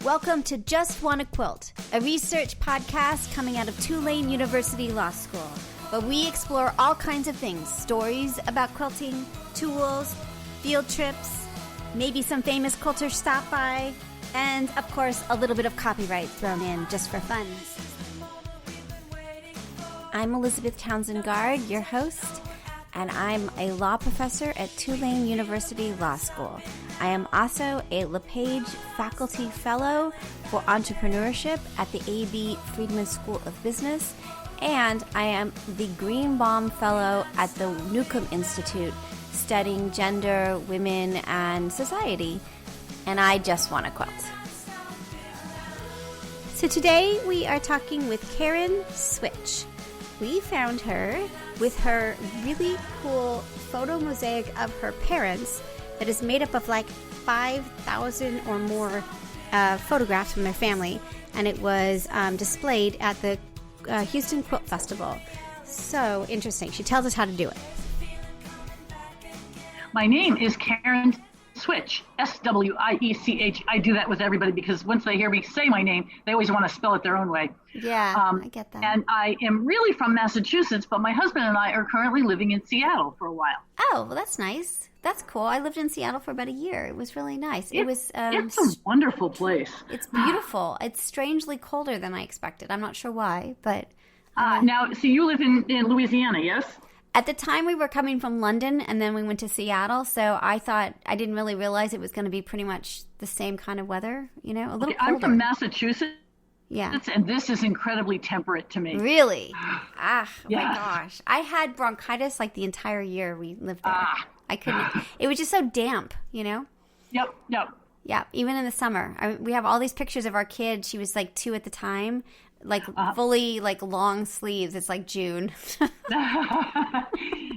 Welcome to JustWannaQuilt, a research podcast coming out of Tulane University Law School, where we explore all kinds of things, stories about quilting, tools, field trips, maybe some famous quilters stop by, and, of course, a little bit of copyright thrown in just for fun. I'm Elizabeth Townsend-Gard, your host, and I'm a law professor at Tulane University Law School. I am also a LePage Faculty Fellow for Entrepreneurship at the A.B. Friedman School of Business, and I am the Greenbaum Fellow at the Newcomb Institute studying gender, women, and society, and I just want to quilt. So today we are talking with Karen Swiech. We found her with her really cool photo mosaic of her parents that is made up of like 5,000 or more photographs from their family, and it was displayed at the Houston Quilt Festival. So interesting. She tells us how to do it. My name is Karen Swiech, S-W-I-E-C-H. I do that with everybody because once they hear me say my name, they always want to spell it their own way. Yeah, I get that. And I am really from Massachusetts, but my husband and I are currently living in Seattle for a while. Oh, well, that's nice. That's cool. I lived in Seattle for about a year. It was really nice. It's a wonderful place. It's beautiful. It's strangely colder than I expected. I'm not sure why, but... Now, see, you live in Louisiana, yes? At the time, we were coming from London, and then we went to Seattle, so I didn't really realize it was going to be pretty much the same kind of weather, a little colder. I'm from Massachusetts, yeah, and this is incredibly temperate to me. Really? Oh yes. My gosh. I had bronchitis like the entire year we lived there. I couldn't, it was just so damp, Yep. Yeah, even in the summer. We have all these pictures of our kid. She was like 2 at the time. Like fully like long sleeves. It's like June.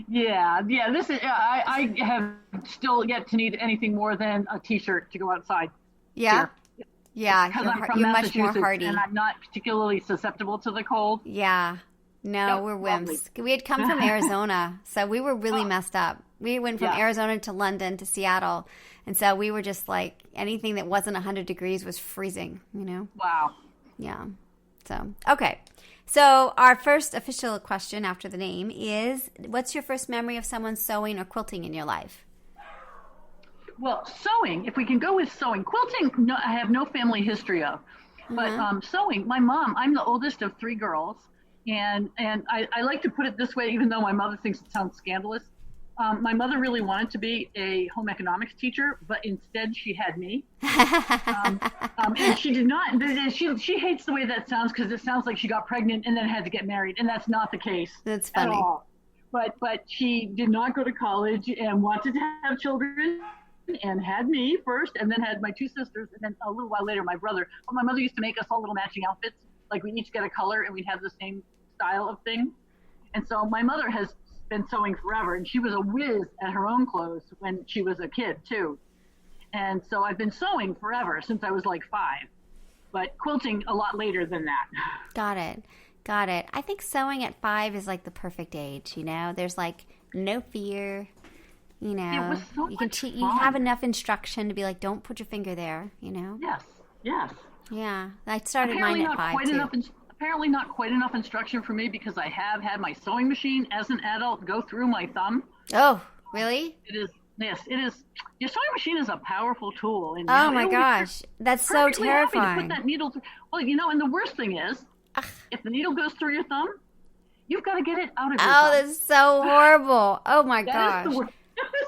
yeah. This is. I have still yet to need anything more than a T-shirt to go outside. Yeah, here. Yeah. Because I'm from you're much more Massachusetts, hardy, and I'm not particularly susceptible to the cold. Yeah. No, Yep, we're wimps. lovely. We had come from Arizona, so we were really messed up. We went from Arizona to London to Seattle, and so we were just like anything that wasn't 100 degrees was freezing. Wow. Yeah. So, okay. So our first official question after the name is, what's your first memory of someone sewing or quilting in your life? Well, sewing, if we can go with sewing. Quilting, no, I have no family history of. But sewing, my mom, I'm the oldest of 3 girls. And I like to put it this way, even though my mother thinks it sounds scandalous. My mother really wanted to be a home economics teacher, but instead she had me. And she did not. She hates the way that sounds because it sounds like she got pregnant and then had to get married, and that's not the case. That's funny. At all. But she did not go to college and wanted to have children and had me first, and then had my 2 sisters, and then a little while later my brother. But my mother used to make us all little matching outfits. Like we each get a color and we'd have the same style of thing. And so my mother has been sewing forever, and she was a whiz at her own clothes when she was a kid too. And so I've been sewing forever since I was like 5, but quilting a lot later than that. Got it. I think sewing at 5 is like the perfect age. There's like no fear. It was so you can much fun. You have enough instruction to be like, don't put your finger there. Yes. Yeah, I started mine at 5 too. Apparently not quite enough instruction for me because I have had my sewing machine as an adult go through my thumb. Oh, really? It is. Yes, it is. Your sewing machine is a powerful tool. And oh my gosh, that's so terrifying. Happy to put that needle through. Well, and the worst thing is, if the needle goes through your thumb, you've got to get it out of your thumb. Oh, that's so horrible. Oh my gosh. Is the worst.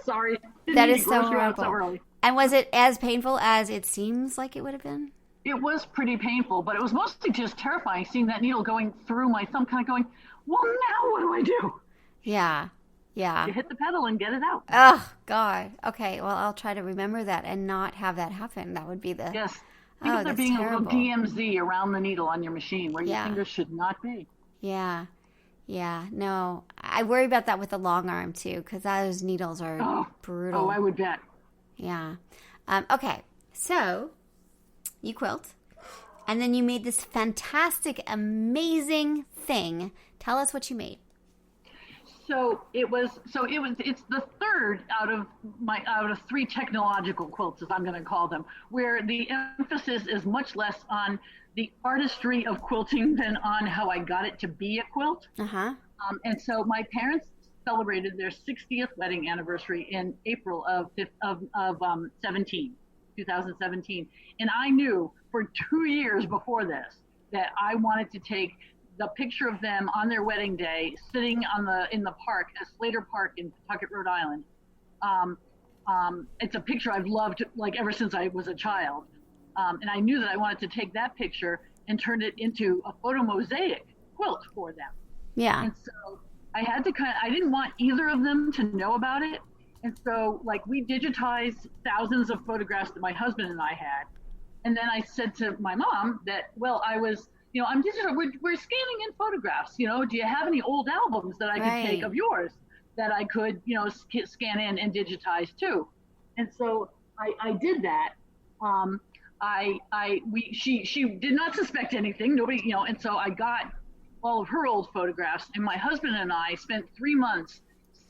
Sorry. That is so horrible. And was it as painful as it seems like it would have been? It was pretty painful, but it was mostly just terrifying seeing that needle going through my thumb, kind of going, well, now what do I do? Yeah. You hit the pedal and get it out. Oh, God. Okay, well, I'll try to remember that and not have that happen. That would be the... Yes. Think of there being terrible. A little DMZ around the needle on your machine where your fingers should not be. Yeah. No, I worry about that with the long arm, too, because those needles are brutal. Oh, I would bet. Yeah. Okay, so... You quilt, and then you made this fantastic, amazing thing. Tell us what you made. It's the third out of three technological quilts, as I'm going to call them, where the emphasis is much less on the artistry of quilting than on how I got it to be a quilt. And so my parents celebrated their 60th wedding anniversary in April of 2017. And I knew for 2 years before this that I wanted to take the picture of them on their wedding day, sitting in the park at Slater Park in Pawtucket, Rhode Island. It's a picture I've loved like ever since I was a child. And I knew that I wanted to take that picture and turn it into a photo mosaic quilt for them. Yeah. And so I didn't want either of them to know about it. And so like we digitized thousands of photographs that my husband and I had. And then I said to my mom that, well, I'm digital. We're scanning in photographs. Do you have any old albums that I could take of yours that I could, scan in and digitize too? And so I did that. She did not suspect anything. Nobody, and so I got all of her old photographs, and my husband and I spent 3 months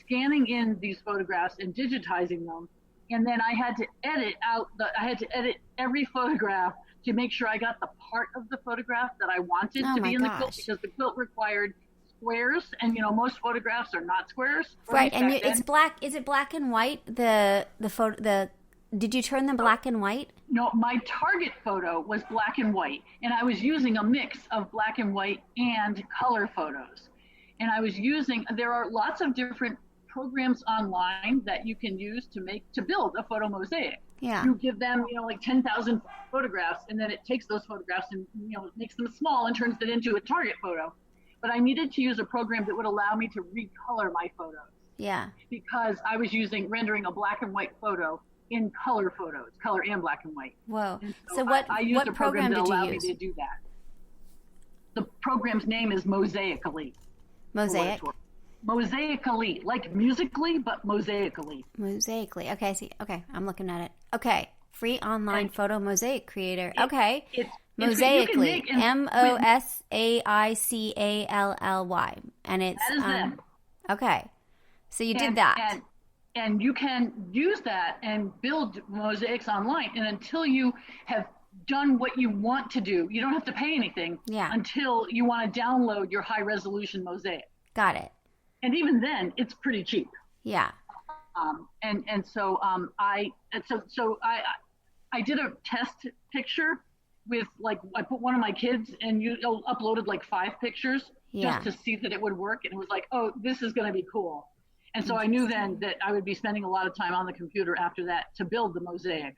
scanning in these photographs and digitizing them. And then I had to edit every photograph to make sure I got the part of the photograph that I wanted to be in the quilt, because the quilt required squares, and most photographs are not squares. Right, and it's black. Is it black and white? The photo. Did you turn them black and white? No, my target photo was black and white, and I was using a mix of black and white and color photos. And there are lots of different programs online that you can use to build a photo mosaic. Yeah. You give them, like 10,000 photographs, and then it takes those photographs and, makes them small and turns it into a target photo. But I needed to use a program that would allow me to recolor my photos. Yeah. Because I was rendering a black and white photo in color photos, color and black and white. Whoa. And so what program that did allowed you use? me to do that. The program's name is Mosaically. Mosaic? Mosaically, like musically, but mosaically. Mosaically. Okay, I see. Okay, I'm looking at it. Okay, free online photo mosaic creator. Okay, Mosaically. Mosaically, and it's that is them. Okay, so you did that, and you can use that and build mosaics online. And until you have done what you want to do, you don't have to pay anything. Yeah. Until you want to download your high resolution mosaic. Got it. And even then, it's pretty cheap. Yeah. I did a test picture with I put one of my kids, and you uploaded 5 pictures just to see that it would work, and it was like, oh, this is going to be cool. And so I knew then that I would be spending a lot of time on the computer after that to build the mosaic.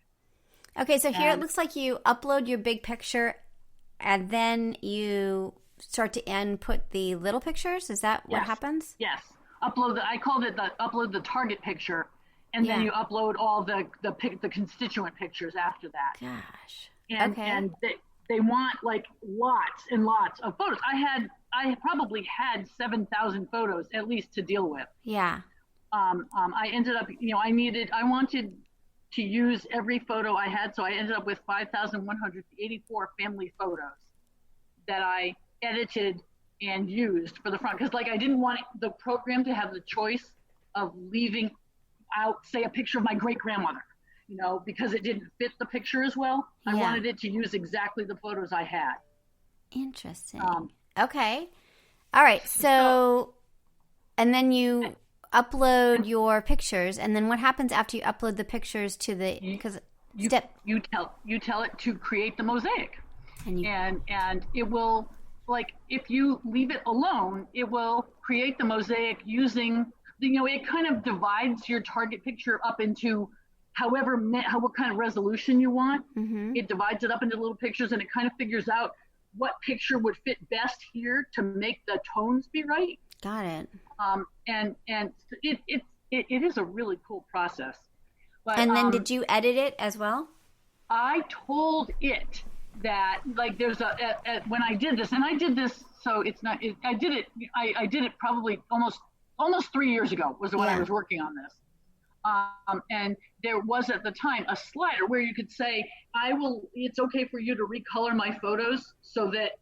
Okay, so here it looks like you upload your big picture, and then you start to input the little pictures. Is that what happens? Yes. I called it upload the target picture, and then you upload all the constituent pictures after that. Gosh. And they want lots and lots of photos. I probably had 7,000 photos at least to deal with. Yeah. I ended up, I wanted to use every photo I had, so I ended up with 5,184 family photos that I edited and used for the front, because I didn't want the program to have the choice of leaving out, say, a picture of my great grandmother, because it didn't fit the picture as well. I wanted it to use exactly the photos I had. Interesting. Okay. All right. So, and then you upload your pictures, and then what happens after you upload the pictures to the you tell it to create the mosaic, and it will, if you leave it alone, it will create the mosaic using it kind of divides your target picture up into what kind of resolution you want. Mm-hmm. It divides it up into little pictures, and it kind of figures out what picture would fit best here to make the tones be right. Got it. And it is a really cool process. But, and then did you edit it as well? I told it that there's when I did this, and I did this, so it's not. I did it probably almost 3 years ago was when I was working on this. And there was at the time a slider where you could say, it's okay for you to recolor my photos so that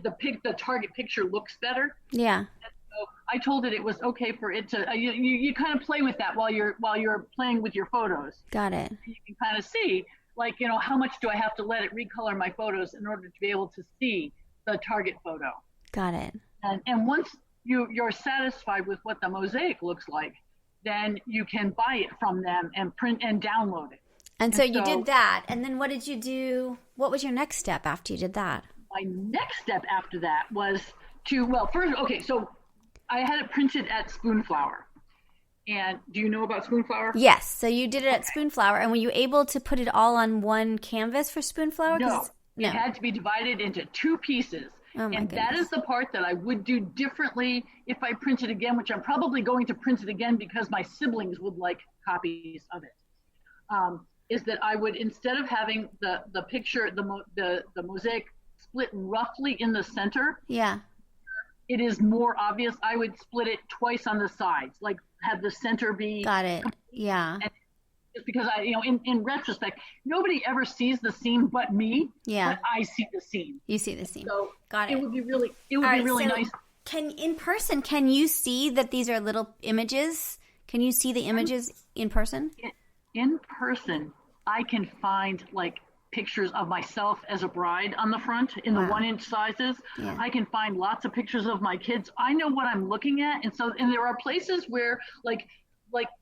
the target picture looks better. Yeah. And so I told it was okay for it to, you kind of play with that while you're playing with your photos. Got it. You can kind of see, like, how much do I have to let it recolor my photos in order to be able to see the target photo. Got it. And once you're satisfied with what the mosaic looks like, then you can buy it from them and print and download it. And so you did that. And then what did you do? What was your next step after you did that? My next step after that was so I had it printed at Spoonflower. And do you know about Spoonflower? Yes. So you did it at Spoonflower. And were you able to put it all on one canvas for Spoonflower? No. It had to be divided into 2 pieces. Oh my goodness. That is the part that I would do differently if I print it again, which I'm probably going to print it again because my siblings would like copies of it. Is that I would, instead of having the picture, the mosaic split roughly in the center. Yeah. It is more obvious. I would split it twice on the sides, like have the center be. Got it. Yeah. And just because in retrospect, nobody ever sees the seam but me. Yeah. But I see the seam. You see the seam. So got it. It would be really nice. Can you see that these are little images? Can you see the images in person? In person, I can find like pictures of myself as a bride on the front in the 1-inch sizes. Yeah. I can find lots of pictures of my kids. I know what I'm looking at. And there are places where like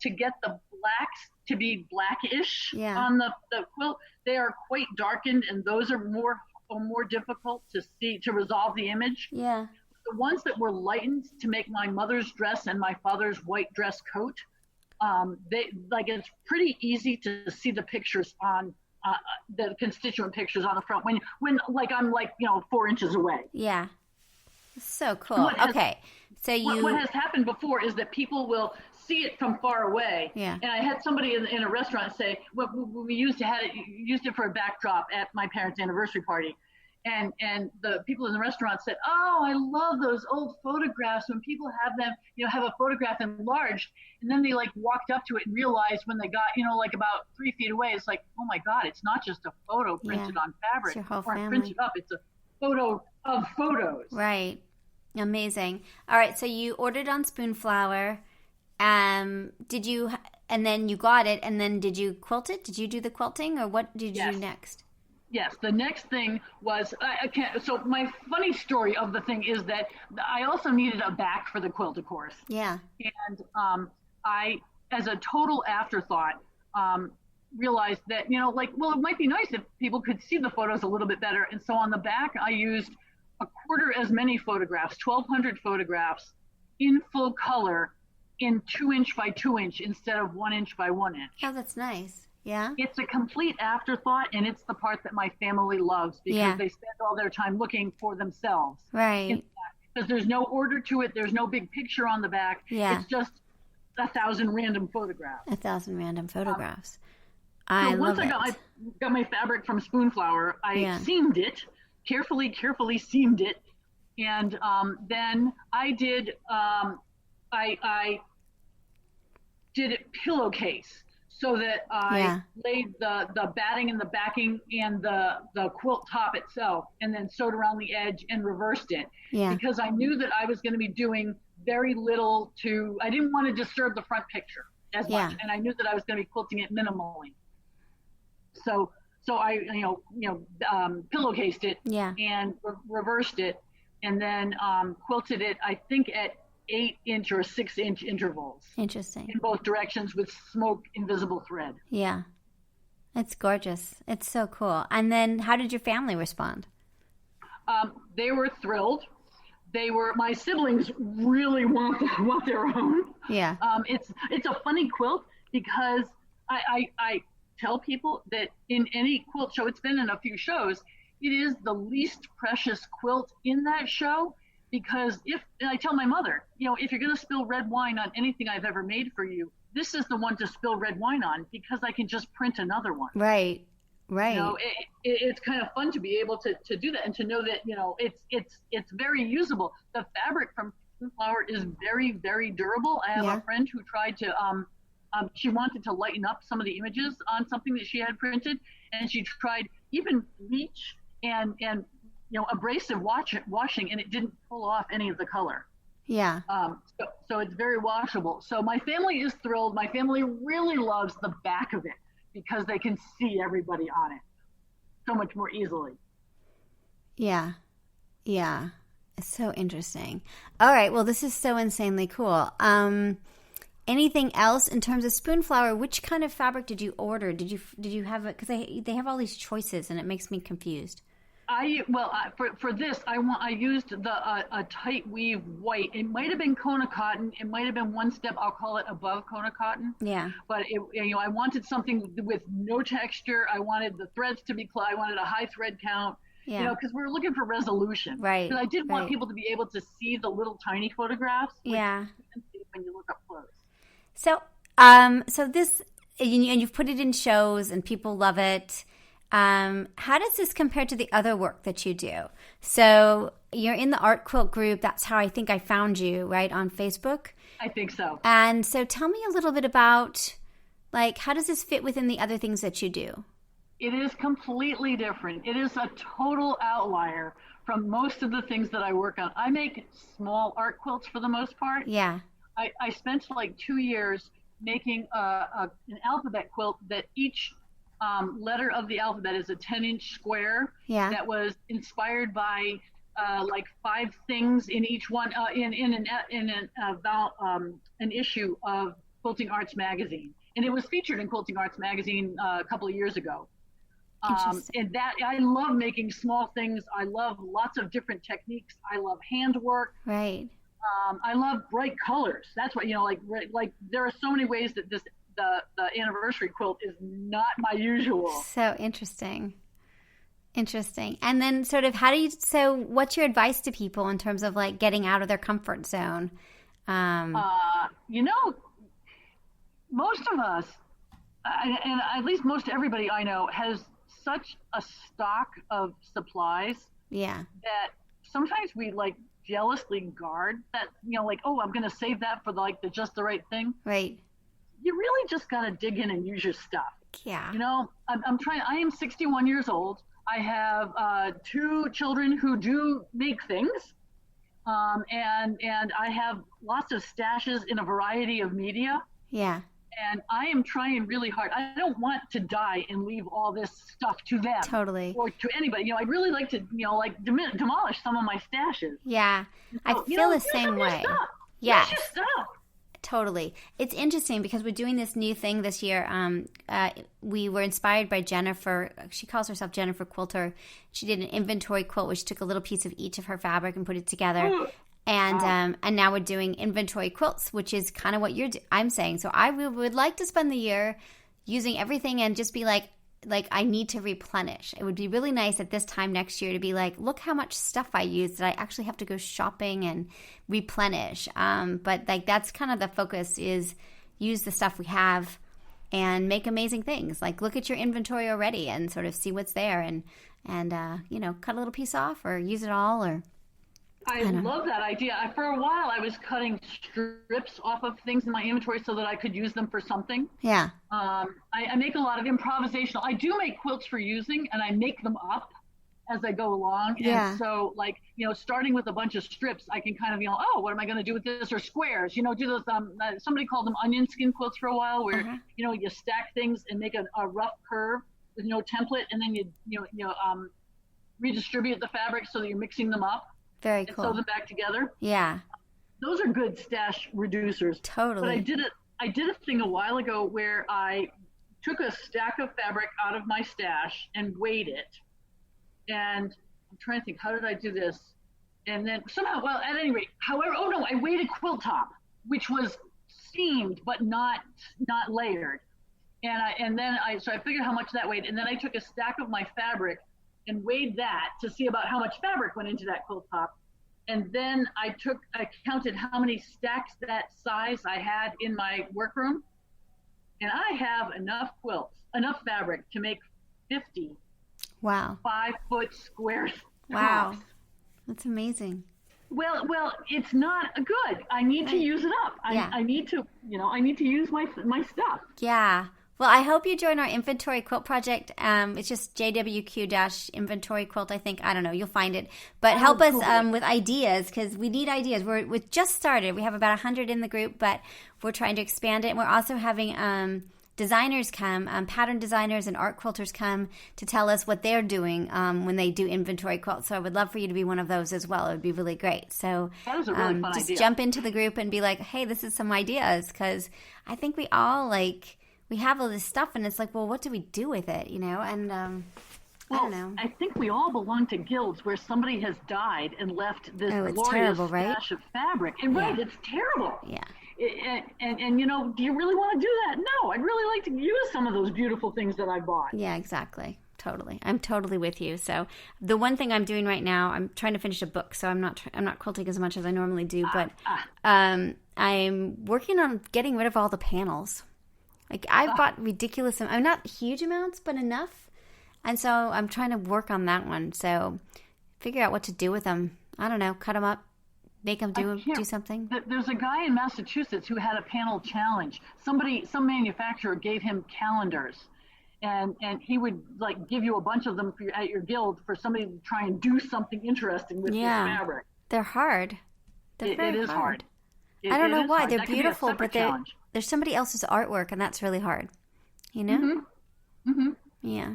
to get the blacks to be blackish on the quilt, they are quite darkened, and those are more difficult to see, to resolve the image. Yeah. The ones that were lightened to make my mother's dress and my father's white dress coat, it's pretty easy to see the pictures on the constituent pictures on the front when I'm 4 inches away. Yeah. So cool. Okay. So what has happened before is that people will see it from far away. Yeah. And I had somebody in a restaurant say, we used it for a backdrop at my parents' anniversary party. And the people in the restaurant said, "Oh, I love those old photographs when people have them, have a photograph enlarged." And then they walked up to it and realized when they got, about 3 feet away, it's like, oh my God, it's not just a photo printed on fabric or printed up. It's a photo of photos. Right. Amazing. All right. So you ordered on Spoonflower. Did you, and then you got it, and then did you quilt it? Did you do the quilting, or what did you do next? Yes, the next thing was, so my funny story of the thing is that I also needed a back for the quilt, of course. Yeah. And I, as a total afterthought, realized that, it might be nice if people could see the photos a little bit better. And so on the back, I used a quarter as many photographs, 1,200 photographs in full color in 2-inch by 2-inch instead of 1-inch by 1-inch. Oh, that's nice. Yeah. It's a complete afterthought, and it's the part that my family loves because they spend all their time looking for themselves. Right. Because there's no order to it. There's no big picture on the back. Yeah. It's just 1,000 random photographs. 1,000 random photographs. Once I got my fabric from Spoonflower, I seamed it, carefully seamed it. And then I did, I did it pillowcase. So that I laid the batting and the backing and the quilt top itself, and then sewed around the edge and reversed it. Yeah. Because I knew that I was going to be doing very little I didn't want to disturb the front picture as much, and I knew that I was going to be quilting it minimally. So I pillowcased it and reversed it, and then quilted it. I think at 8-inch or 6-inch intervals. Interesting. In both directions with smoke invisible thread. Yeah. It's gorgeous. It's so cool. And then how did your family respond? They were thrilled. My siblings really want their own. Yeah. It's a funny quilt because I tell people that in any quilt show, it's been in a few shows, it is the least precious quilt in that show. Because and I tell my mother, if you're going to spill red wine on anything I've ever made for you, this is the one to spill red wine on because I can just print another one. Right. It's kind of fun to be able to do that and to know that, it's very usable. The fabric from Flower is very, very durable. I have a friend who tried to, she wanted to lighten up some of the images on something that she had printed, and she tried even bleach and abrasive washing, and it didn't pull off any of the color. Yeah. So it's very washable. So my family is thrilled. My family really loves the back of it because they can see everybody on it so much more easily. Yeah. Yeah. It's so interesting. All right. Well, this is so insanely cool. Anything else in terms of spoon flower? Which kind of fabric did you order? Did you have it? Because they have all these choices, and it makes me confused. For this I used a tight weave white. It might have been Kona cotton. It might have been one step. I'll call it above Kona cotton. Yeah. But I wanted something with no texture. I wanted the threads to be I wanted a high thread count. Yeah. Because we were looking for resolution. Right. Because I did want people to be able to see the little tiny photographs. Yeah. You can see when you look up close. So, so this, and you've put it in shows, and people love it. How does this compare to the other work that you do? So you're in the art quilt group. That's how I think I found you, right, on Facebook? I think so. And so tell me a little bit about, like, how does this fit within the other things that you do? It is completely different. It is a total outlier from most of the things that I work on. I make small art quilts for the most part. Yeah. I spent like 2 years making an alphabet quilt that each letter of the alphabet is a 10-inch square. Yeah. That was inspired by like 5 things in each one in an issue of Quilting Arts magazine, and it was featured in Quilting Arts magazine a couple of years ago. And that I love making small things. I love lots of different techniques. I love handwork. Right. I love bright colors. That's what, like there are so many ways that the anniversary quilt is not my usual. So interesting. And then sort of what's your advice to people in terms of like getting out of their comfort zone? Most of us, and at least most everybody I know, has such a stock of supplies. Yeah. That sometimes we like jealously guard that, like, oh, I'm going to save that for just the right thing. Right. You really just got to dig in and use your stuff. Yeah. I'm trying. I am 61 years old. I have 2 children who do make things. And I have lots of stashes in a variety of media. Yeah. And I am trying really hard. I don't want to die and leave all this stuff to them. Totally. Or to anybody. I'd really like to, demolish some of my stashes. Yeah. So, I feel the same way. Yeah. Use your stuff. Totally. It's interesting because we're doing this new thing this year. We were inspired by Jennifer. She calls herself Jennifer Quilter. She did an inventory quilt where she took a little piece of each of her fabric and put it together. And now we're doing inventory quilts, which is kind of what I'm saying. So I would like to spend the year using everything and just be like I need to replenish. It would be really nice at this time next year to be like, look how much stuff I used that I actually have to go shopping and replenish. But like that's kind of the focus is use the stuff we have and make amazing things. Like look at your inventory already and sort of see what's there and cut a little piece off or use it all or. I love that idea. For a while, I was cutting strips off of things in my inventory so that I could use them for something. Yeah. I make a lot of improvisational. I do make quilts for using, and I make them up as I go along. Yeah. And so, starting with a bunch of strips, I can kind of, what am I going to do with this? Or squares, do those, somebody called them onion skin quilts for a while where, you stack things and make a rough curve with no template, and then you redistribute the fabric so that you're mixing them up. Very cool. And sew them back together. Yeah. Those are good stash reducers. Totally. But I did a thing a while ago where I took a stack of fabric out of my stash and weighed it. And I'm trying to think, how did I do this? And then somehow, at any rate, I weighed a quilt top, which was seamed but not layered. So I figured how much that weighed. And then I took a stack of my fabric and weighed that to see about how much fabric went into that quilt top. And then I counted how many stacks that size I had in my workroom. And I have enough fabric to make 50 Wow. 5-foot square tops. Wow. That's amazing. Well, it's not good. I need to use it up. I need to use my stuff. Yeah. Well, I hope you join our inventory quilt project. It's just JWQ-inventory quilt, I think. I don't know. You'll find it. But help us with ideas, because we need ideas. We've just started. We have about 100 in the group, but we're trying to expand it. And we're also having designers come, pattern designers and art quilters come to tell us what they're doing when they do inventory quilts. So I would love for you to be one of those as well. It would be really great. So that is a really fun idea. Just jump into the group and be like, hey, this is some ideas, because I think we all we have all this stuff, and it's like, well, what do we do with it, And I don't know. I think we all belong to guilds where somebody has died and left this glorious terrible, right? stash of fabric. And right, it's terrible. Yeah. And do you really want to do that? No, I'd really like to use some of those beautiful things that I bought. Yeah, exactly. Totally. I'm totally with you. So the one thing I'm doing right now, I'm trying to finish a book, so I'm not quilting as much as I normally do, but I'm working on getting rid of all the panels. I've bought ridiculous amounts, not huge amounts, but enough. And so I'm trying to work on that one. So figure out what to do with them. I don't know, cut them up, make them do something. There's a guy in Massachusetts who had a panel challenge. Some manufacturer gave him calendars, and he would give you a bunch of them at your guild for somebody to try and do something interesting with this fabric. They're hard. It is hard. I don't know why. They're beautiful, but there's somebody else's artwork, and that's really hard. Mm-hmm. Mm-hmm. Yeah.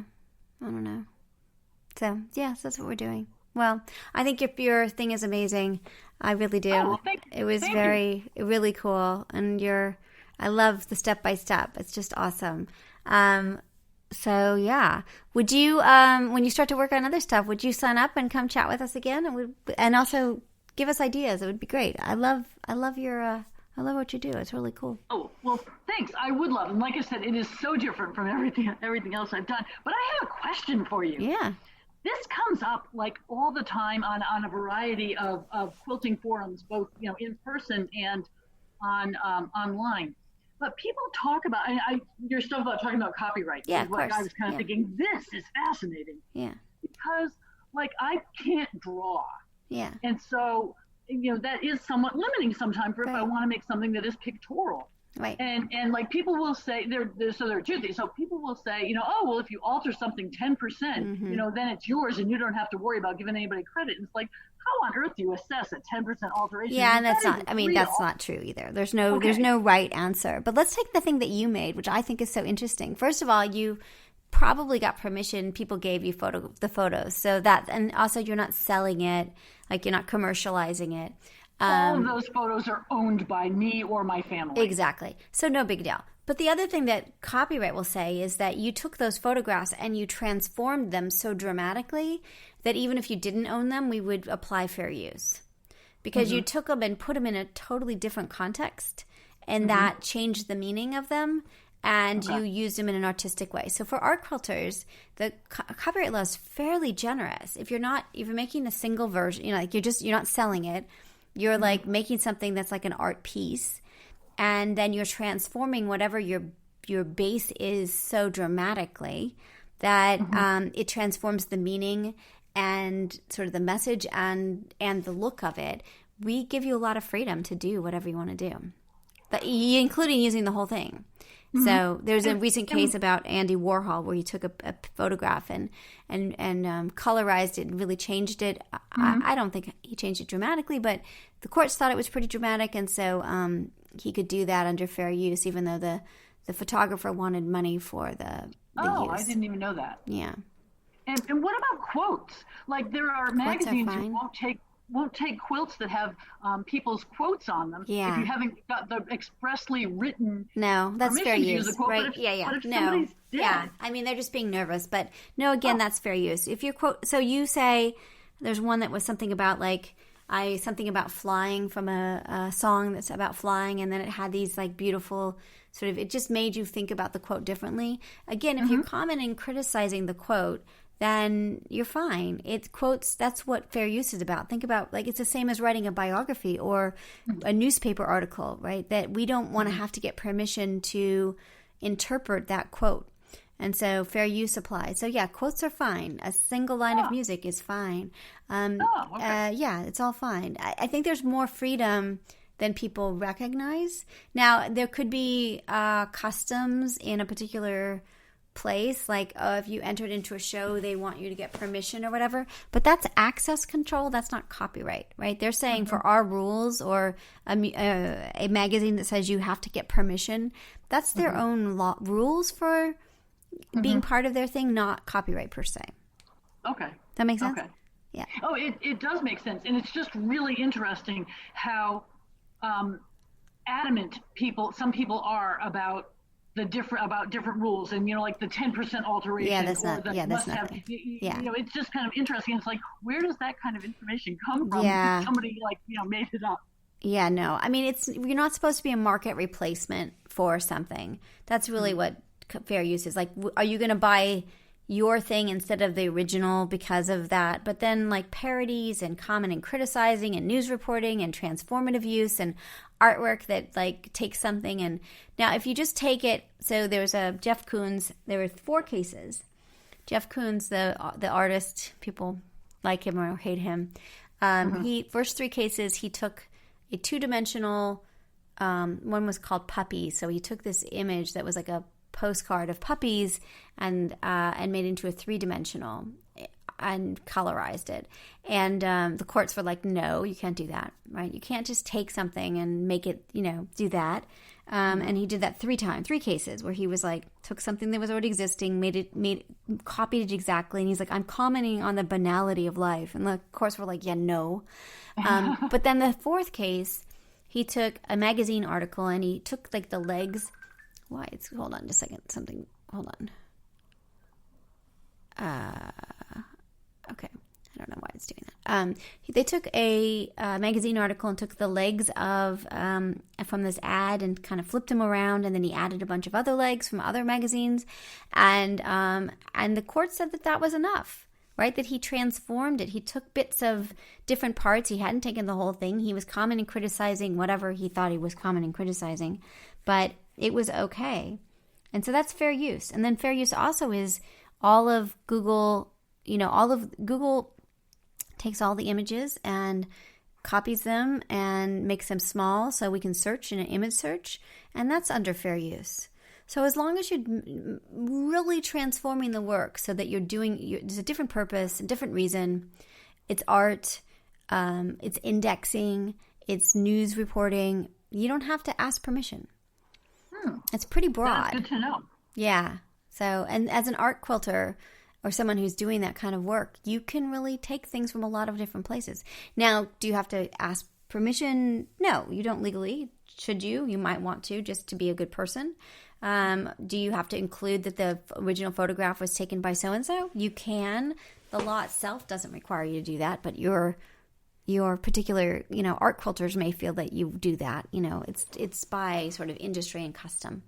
I don't know. So, yes, that's what we're doing. Well, I think your thing is amazing. I really do. Oh, well, it was really cool. And I love the step-by-step. It's just awesome. So, yeah. Would you, when you start to work on other stuff, would you sign up and come chat with us again? And also give us ideas. It would be great. I love what you do. It's really cool. Oh, well, thanks. I would love it. And like I said, it is so different from everything else I've done. But I have a question for you. Yeah. This comes up all the time on a variety of quilting forums, both in person and on online. But people talk about your stuff about talking about copyright. Yeah, of course. I was kind of thinking, this is fascinating. Yeah. Because I can't draw. Yeah. And so that is somewhat limiting sometimes if I want to make something that is pictorial. Right. And people will say there are two things. So people will say, oh, well, if you alter something 10%, then it's yours and you don't have to worry about giving anybody credit. And it's like, how on earth do you assess a 10% alteration? Yeah, and that's not true either. There's no right answer. But let's take the thing that you made, which I think is so interesting. First of all, you probably got permission. People gave you the photos. So and also you're not selling it, you're not commercializing it. All of those photos are owned by me or my family. Exactly. So no big deal. But the other thing that copyright will say is that you took those photographs and you transformed them so dramatically that even if you didn't own them, we would apply fair use. Because you took them and put them in a totally different context, and that changed the meaning of them, and you used them in an artistic way. So for art quilters, the copyright law is fairly generous. If you're making a single version, you're not selling it. You're making something that's like an art piece, and then you're transforming whatever your base is so dramatically that it transforms the meaning and sort of the message and the look of it. We give you a lot of freedom to do whatever you want to do, but including using the whole thing. So there's a recent case about Andy Warhol where he took a photograph and colorized it and really changed it. I don't think he changed it dramatically, but the courts thought it was pretty dramatic, and so he could do that under fair use, even though the photographer wanted money for the use. I didn't even know that. Yeah. And what about quotes? There are magazines who won't take quilts that have people's quotes on them if you haven't got the expressly written. No, that's fair use, use quote, right? But if No, somebody's dead, yeah. I mean, they're just being nervous, but no, again, that's fair use. If your quote, so you say, there's one that was something about something about flying from a song that's about flying, and then it had these beautiful sort of. It just made you think about the quote differently. Again, if you're commenting, criticizing the quote, then you're fine. It's quotes. That's what fair use is about. Think about it's the same as writing a biography or a newspaper article, right? That we don't want to have to get permission to interpret that quote. And so fair use applies. So yeah, quotes are fine. A single line of music is fine. Yeah, it's all fine. I think there's more freedom then people recognize. Now, there could be customs in a particular place, like if you entered into a show, they want you to get permission or whatever, but that's access control. That's not copyright, right? They're saying for our rules, or a magazine that says you have to get permission, that's their own rules for being part of their thing, not copyright per se. Okay. That makes sense? Okay. Yeah. Oh, it does make sense. And it's just really interesting how adamant some people are about different rules, and like the 10% alteration. Yeah, that's not. Yeah, that's nothing. It's just kind of interesting. It's like, where does that kind of information come from? Yeah. Somebody made it up. Yeah, no. I mean, you're not supposed to be a market replacement for something. That's really what fair use is. Like, are you going to buy your thing instead of the original because of that? But then like parodies and comment and criticizing and news reporting and transformative use and artwork that like takes something. And now if you just take it, so there was a Jeff Koons, there were 4 cases. Jeff Koons, the artist, people like him or hate him. He first 3 cases, he took a 2-dimensional, one was called Puppy. So he took this image that was like a postcard of puppies and made it into a 3-dimensional and colorized it. And the courts were like, no, you can't do that, right? You can't just take something and make it, do that. And he did that 3 cases where he was like, took something that was already existing, copied it exactly. And he's like, I'm commenting on the banality of life. And the courts were like, yeah, no. But then the 4th case, he took a magazine article and he took like the legs. Why? Hold on just a second. Hold on. Okay. I don't know why it's doing that. They took a magazine article and took the legs of from this ad and kind of flipped them around, and then he added a bunch of other legs from other magazines, and the court said that was enough, right? That he transformed it. He took bits of different parts. He hadn't taken the whole thing. He was commenting, criticizing whatever he thought he was commenting, criticizing, but it was okay. And so that's fair use. And then fair use also is all of Google takes all the images and copies them and makes them small so we can search in an image search, and that's under fair use. So as long as you're really transforming the work so that there's a different purpose, a different reason, it's art, it's indexing, it's news reporting, you don't have to ask permission. It's pretty broad. That's good to know. Yeah. So, and as an art quilter or someone who's doing that kind of work, you can really take things from a lot of different places. Now, do you have to ask permission? No, you don't legally. Should you? You might want to, just to be a good person. Do you have to include that the original photograph was taken by so-and-so? You can. The law itself doesn't require you to do that, but your particular, art quilters may feel that you do that. It's by sort of industry and custom.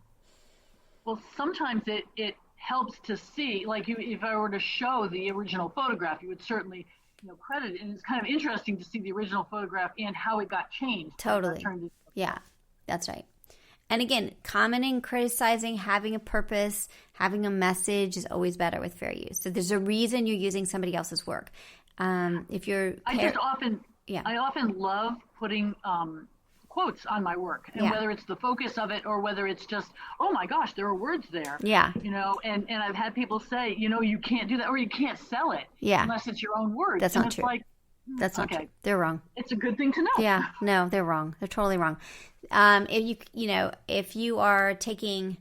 Well, sometimes it helps to see, like if I were to show the original photograph, you would certainly credit it. And it's kind of interesting to see the original photograph and how it got changed. Totally. Yeah, that's right. And again, commenting, criticizing, having a purpose, having a message is always better with fair use. So there's a reason you're using somebody else's work. I often love putting quotes on my work, and whether it's the focus of it or whether it's just, oh my gosh, there are words there. Yeah. And I've had people say, you can't do that, or you can't sell it unless it's your own words. That's and not it's true. Like, that's not true. They're wrong. It's a good thing to know. Yeah. No, they're wrong. They're totally wrong. If you are taking,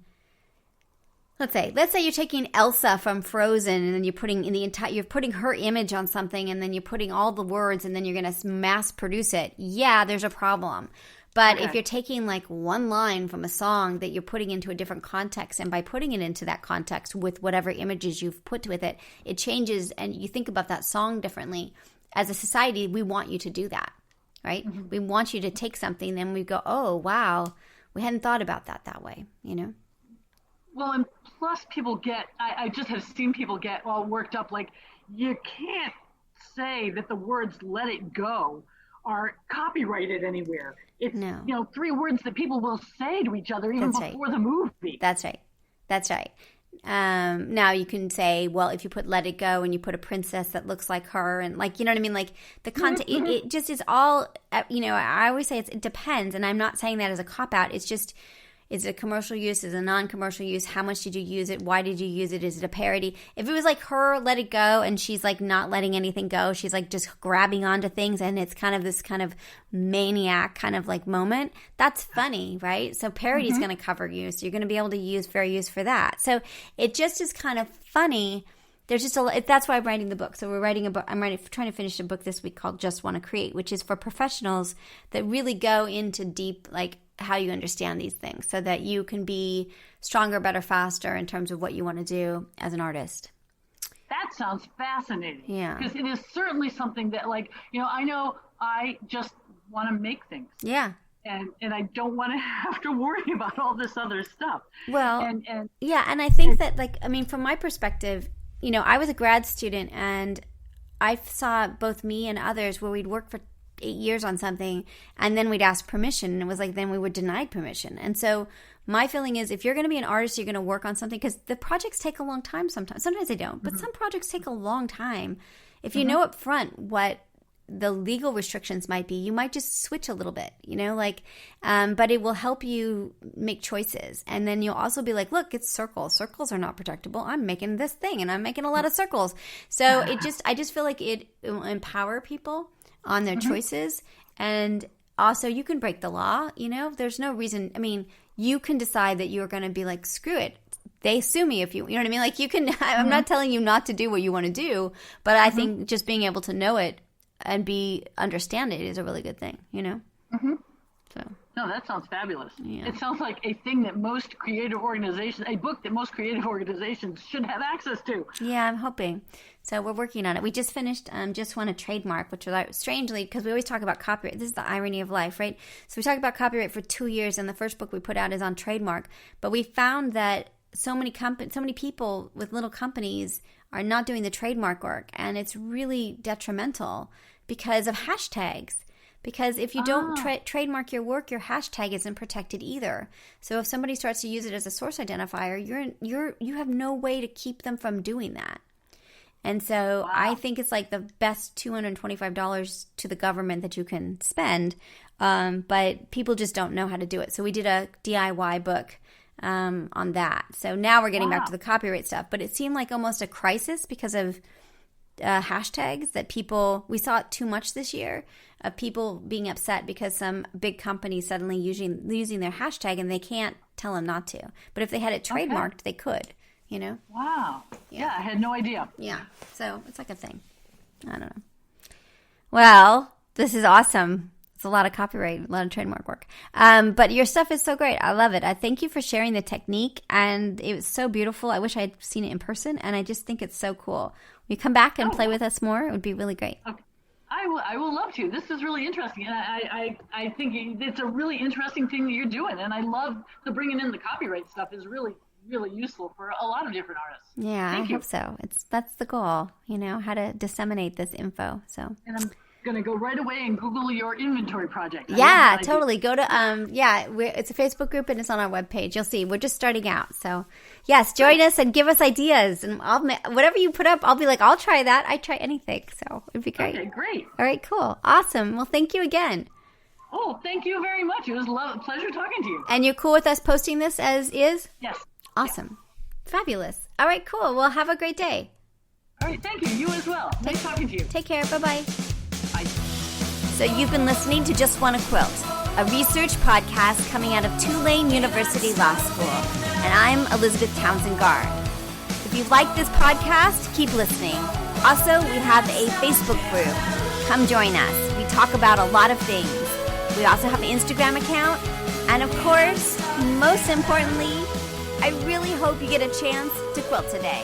let's say you're taking Elsa from Frozen, and then you're putting her image on something, and then you're putting all the words, and then you're going to mass produce it. Yeah, there's a problem. But if you're taking like one line from a song that you're putting into a different context, and by putting it into that context with whatever images you've put with it, it changes, and you think about that song differently. As a society, we want you to do that, right? Mm-hmm. We want you to take something, then we go, oh, wow, we hadn't thought about that way, Well, and plus people I just have seen people get all worked up, like, you can't say that the words "let it go" are copyrighted anywhere. It's, 3 words that people will say to each other even before the movie. That's right. Now you can say, well, if you put Let It Go and you put a princess that looks like her and like, you know what I mean? Like the content, it just is all, I always say it depends. And I'm not saying that as a cop out. It's just, is it a commercial use? Is it a non-commercial use? How much did you use it? Why did you use it? Is it a parody? If it was like her, Let It Go, and she's like not letting anything go, she's like just grabbing onto things, and it's kind of this kind of maniac kind of like moment, that's funny, right? So parody is going to cover you. So you're going to be able to use fair use for that. So it just is kind of funny. There's just that's why I'm writing the book. So we're writing a book. I'm trying to finish a book this week called Just Wanna Create, which is for professionals that really go into deep, like, how you understand these things so that you can be stronger, better, faster in terms of what you want to do as an artist. That sounds fascinating. Yeah. Because it is certainly something that, like, I know I just want to make things. Yeah. And I don't want to have to worry about all this other stuff. Well, and I think that, like, I mean, from my perspective, I was a grad student, and I saw both me and others where we'd work for 8 years on something, and then we'd ask permission, and it was like then we were denied permission. And so my feeling is, if you're going to be an artist, you're going to work on something, because the projects take a long time sometimes they don't, but some projects take a long time. If you know up front what the legal restrictions might be, you might just switch a little bit, but it will help you make choices. And then you'll also be like, look, it's circles are not protectable. I'm making this thing, and I'm making a lot of circles. So I just feel like it will empower people on their choices. And also, you can break the law. There's no reason. I mean, you can decide that you're going to be like, screw it, they sue me if you know what I mean? Like, you can, I'm not telling you not to do what you want to do, but I think just being able to know it and understand it is a really good thing, So. No, that sounds fabulous. Yeah. It sounds like a thing that most creative organizations, a book that most creative organizations should have access to. Yeah, I'm hoping. So we're working on it. We just finished Just Wanna Trademark, which was strangely, because we always talk about copyright. This is the irony of life, right? So we talk about copyright for 2 years, and the first book we put out is on trademark. But we found that so many people with little companies are not doing the trademark work, and it's really detrimental because of hashtags. Because if you don't trademark your work, your hashtag isn't protected either. So if somebody starts to use it as a source identifier, you have no way to keep them from doing that. And so I think it's like the best $225 to the government that you can spend, but people just don't know how to do it. So we did a DIY book on that. So now we're getting back to the copyright stuff, but it seemed like almost a crisis because of hashtags that we saw it too much this year, of people being upset because some big company suddenly using their hashtag, and they can't tell them not to. But if they had it trademarked, they could, Wow. Yeah, I had no idea. Yeah. So it's like a thing. I don't know. Well, this is awesome. It's a lot of copyright, a lot of trademark work. But your stuff is so great. I love it. I thank you for sharing the technique, and it was so beautiful. I wish I had seen it in person, and I just think it's so cool. Will you come back and play with us more? It would be really great. Okay. I will love to. This is really interesting, and I think it's a really interesting thing that you're doing, and I love the bringing in the copyright stuff is really, really useful for a lot of different artists. Yeah, I hope so. That's the goal, how to disseminate this info. So. And I'm going to go right away and Google your inventory project. Yeah, totally. Go to, it's a Facebook group, and it's on our webpage. You'll see. We're just starting out. So, yes, join us and give us ideas. And whatever you put up, I'll be like, I'll try that. I try anything. So, it'd be great. Okay, great. All right, cool. Awesome. Well, thank you again. Oh, thank you very much. It was a pleasure talking to you. And you're cool with us posting this as is? Yes. Awesome. Yeah. Fabulous. All right, cool. Well, have a great day. All right, thank you. You as well. Nice talking to you. Take care. Bye-bye. Bye. So you've been listening to Just Wanna Quilt, a research podcast coming out of Tulane University Law School. And I'm Elizabeth Townsend Gard. If you like this podcast, keep listening. Also, we have a Facebook group. Come join us. We talk about a lot of things. We also have an Instagram account. And of course, most importantly, I really hope you get a chance to quilt today.